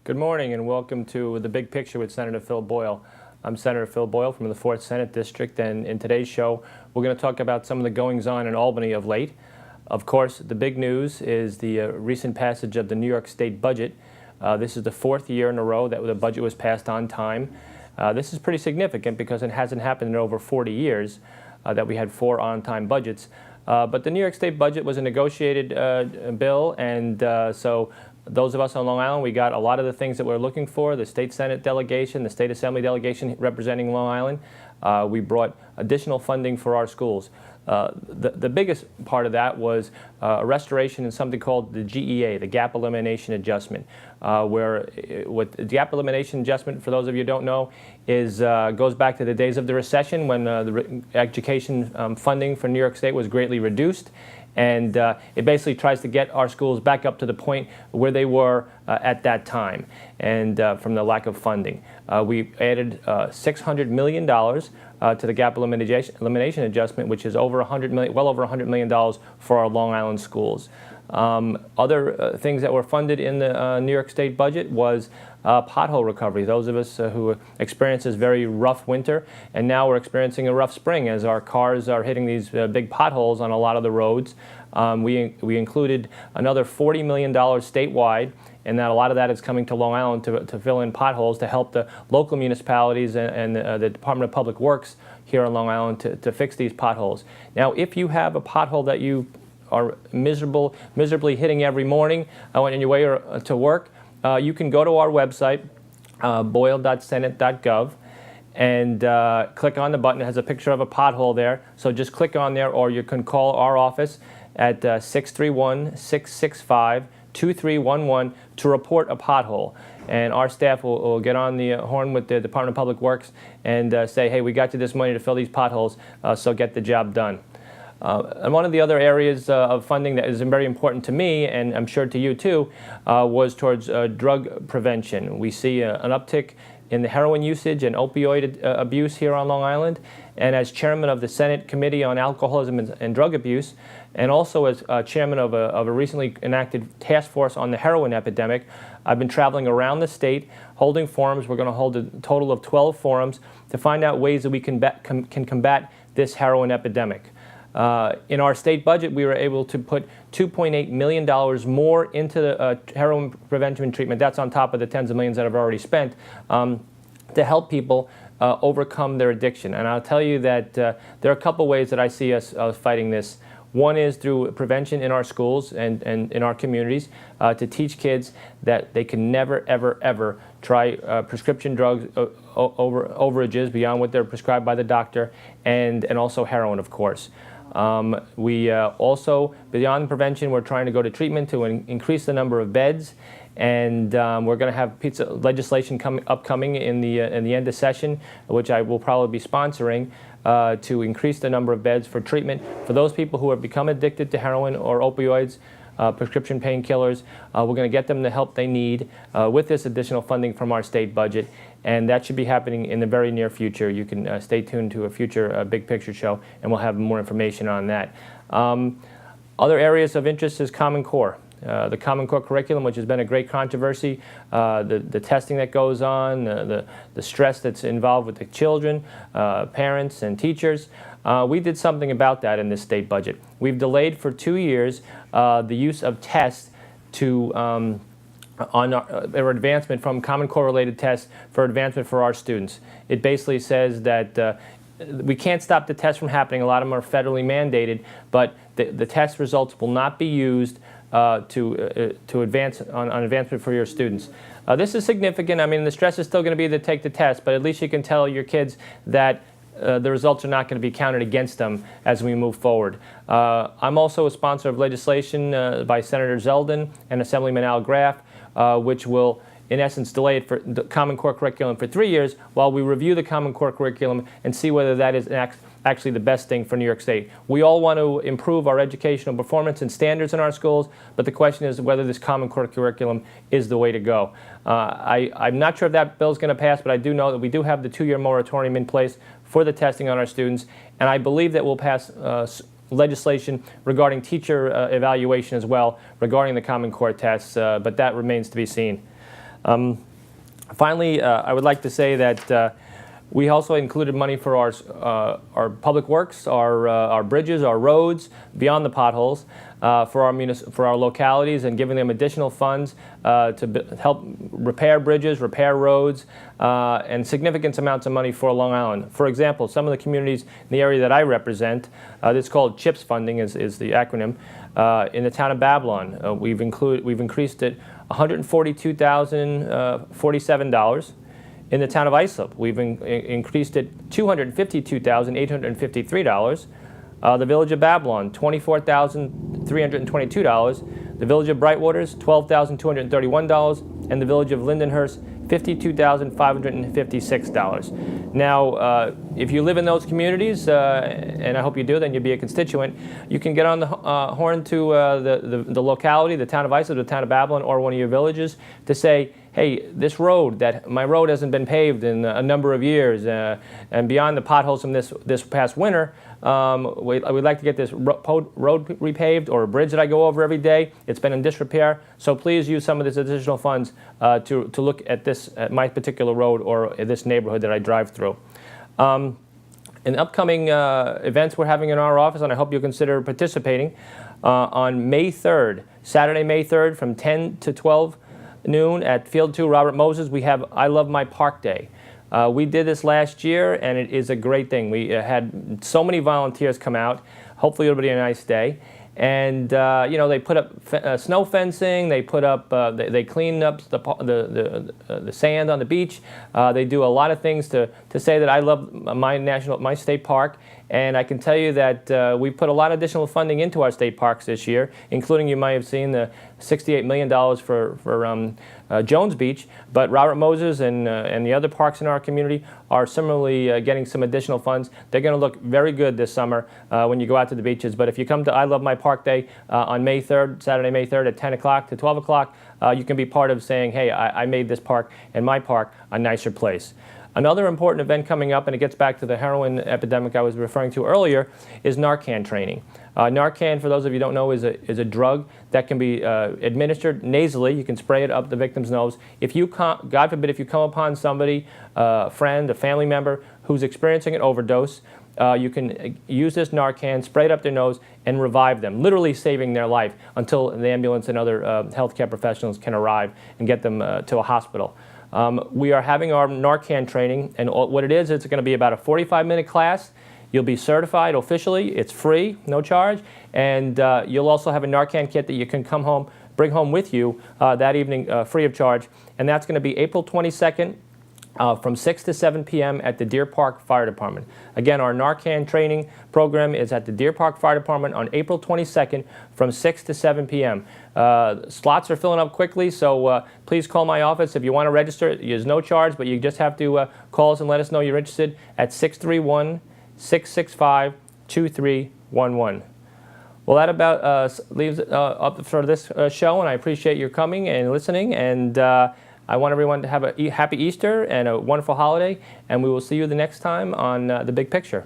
Good morning and welcome to The Big Picture with Senator Phil Boyle. I'm Senator Phil Boyle from the 4th Senate District, and in today's show we're going to talk about some of the goings-on in Albany of late. Of course, the big news is the recent passage of the New York State budget. This is the 4th year in a row that the budget was passed on time. This is pretty significant because it hasn't happened in over 40 years that we had 4 on-time budgets. But the New York State budget was a negotiated bill, and so those of us on Long Island, we got a lot of the things that we're looking for. The State Senate delegation, the State Assembly delegation representing Long Island, we brought additional funding for our schools. The biggest part of that was a restoration in something called the GEA, the Gap Elimination Adjustment, where what the Gap Elimination Adjustment, for those of you who don't know, is goes back to the days of the recession when the education funding for New York State was greatly reduced. And it basically tries to get our schools back up to the point where they were at that time, and from the lack of funding. We added $600 million to the Gap Elimination Adjustment, which is over well over $100 million for our Long Island schools. Other things that were funded in the New York State budget was pothole recovery. Those of us who experienced this very rough winter, and now we're experiencing a rough spring as our cars are hitting these big potholes on a lot of the roads. We included another $40 million statewide, and that a lot of that is coming to Long Island to fill in potholes to help the local municipalities and the Department of Public Works here on Long Island to fix these potholes. Now, if you have a pothole that you are miserably hitting every morning on your way to work, you can go to our website, boyle.senate.gov, and click on the button. It has a picture of a pothole there, so just click on there, or you can call our office at 631-665-2311 to report a pothole. And our staff will get on the horn with the Department of Public Works and say, hey, we got you this money to fill these potholes, so get the job done. And one of the other areas of funding that is very important to me, and I'm sure to you too, was towards drug prevention. We see an uptick in the heroin usage and opioid abuse here on Long Island. And as chairman of the Senate Committee on Alcoholism and Drug Abuse, and also as chairman of a recently enacted task force on the heroin epidemic, I've been traveling around the state holding forums. We're going to hold a total of 12 forums to find out ways that we can combat this heroin epidemic. In our state budget, we were able to put $2.8 million more into the heroin prevention and treatment. That's on top of the tens of millions that I've already spent to help people overcome their addiction. And I'll tell you that there are a couple ways that I see us fighting this. One is through prevention in our schools and in our communities to teach kids that they can never, ever, ever try prescription drugs overages beyond what they're prescribed by the doctor, and also heroin, of course. We also, beyond prevention, we're trying to go to treatment to increase the number of beds, and we're going to have legislation upcoming in the end of session, which I will probably be sponsoring, to increase the number of beds for treatment for those people who have become addicted to heroin or opioids, prescription painkillers. We're going to get them the help they need with this additional funding from our state budget, and that should be happening in the very near future. You can stay tuned to a future Big Picture show, and we'll have more information on that. Other areas of interest is Common Core. The Common Core curriculum, which has been a great controversy, the testing that goes on, the stress that's involved with the children, parents, and teachers. We did something about that in this state budget. We've delayed for 2 years the use of tests to on our advancement from Common Core related tests for advancement for our students. It basically says that we can't stop the tests from happening. A lot of them are federally mandated, but the test results will not be used to advance on advancement for your students. This is significant. I mean, the stress is still going to be to take the test, but at least you can tell your kids that the results are not going to be counted against them as we move forward. I'm also a sponsor of legislation by Senator Zeldin and Assemblyman Al Graff, which will, in essence, delay it for the Common Core curriculum for 3 years while we review the Common Core curriculum and see whether that is actually the best thing for New York State. We all want to improve our educational performance and standards in our schools, but the question is whether this Common Core curriculum is the way to go. I'm not sure if that bill is going to pass, but I do know that we do have the 2-year moratorium in place for the testing on our students, and I believe that we'll pass legislation regarding teacher evaluation as well, regarding the Common Core tests, but that remains to be seen. Finally, I would like to say that we also included money for our public works, our bridges, our roads, beyond the potholes, for our localities, and giving them additional funds to help repair bridges, repair roads, and significant amounts of money for Long Island. For example, some of the communities in the area that I represent, this is called CHIPS funding is the acronym. In the town of Babylon, we've increased it $142,047. In the town of Islip, we've increased it $252,853. The village of Babylon, $24,322. The village of Brightwaters, $12,231. And the village of Lindenhurst, $52,556. Now, if you live in those communities, and I hope you do, then you'll be a constituent, you can get on the horn to the locality, the town of Islip, the town of Babylon, or one of your villages to say, hey, this road, my road hasn't been paved in a number of years, and beyond the potholes from this past winter, we'd like to get this road repaved, or a bridge that I go over every day. It's been in disrepair, so please use some of this additional funds to look at my particular road or this neighborhood that I drive through. In upcoming events we're having in our office, and I hope you'll consider participating, on May 3rd, Saturday, May 3rd, from 10 to 12 noon at Field 2 Robert Moses, we have I Love My Park Day. We did this last year, and it is a great thing. We had so many volunteers come out. Hopefully it'll be a nice day. And they put up snow fencing. They put up, they cleaned up the sand on the beach. They do a lot of things to say that I love my state park. And I can tell you that we put a lot of additional funding into our state parks this year, including, you might have seen, the $68 million for Jones Beach. But Robert Moses and the other parks in our community are similarly getting some additional funds. They're going to look very good this summer when you go out to the beaches. But if you come to I Love My Park Day on May 3rd, Saturday, May 3rd at 10 o'clock to 12 o'clock, you can be part of saying, hey, I made this park and my park a nicer place. Another important event coming up, and it gets back to the heroin epidemic I was referring to earlier, is Narcan training. Narcan, for those of you who don't know, is a drug that can be administered nasally. You can spray it up the victim's nose. If you, God forbid, if you come upon somebody, a friend, a family member, who's experiencing an overdose, you can use this Narcan, spray it up their nose, and revive them, literally saving their life until the ambulance and other healthcare professionals can arrive and get them to a hospital. We are having our Narcan training, and what it is, it's going to be about a 45-minute class. You'll be certified officially. It's free, no charge, and you'll also have a Narcan kit that you can bring home with you that evening, free of charge. And that's going to be April 22nd from 6 to 7 p.m. at the Deer Park Fire Department. Again, our Narcan training program is at the Deer Park Fire Department on April 22nd from 6 to 7 p.m. Slots are filling up quickly, so please call my office if you want to register. There's no charge, but you just have to call us and let us know you're interested at 631-665-2311. Well, that about leaves it up for this show, and I appreciate your coming and listening, and I want everyone to have a happy Easter and a wonderful holiday, and we will see you the next time on The Big Picture.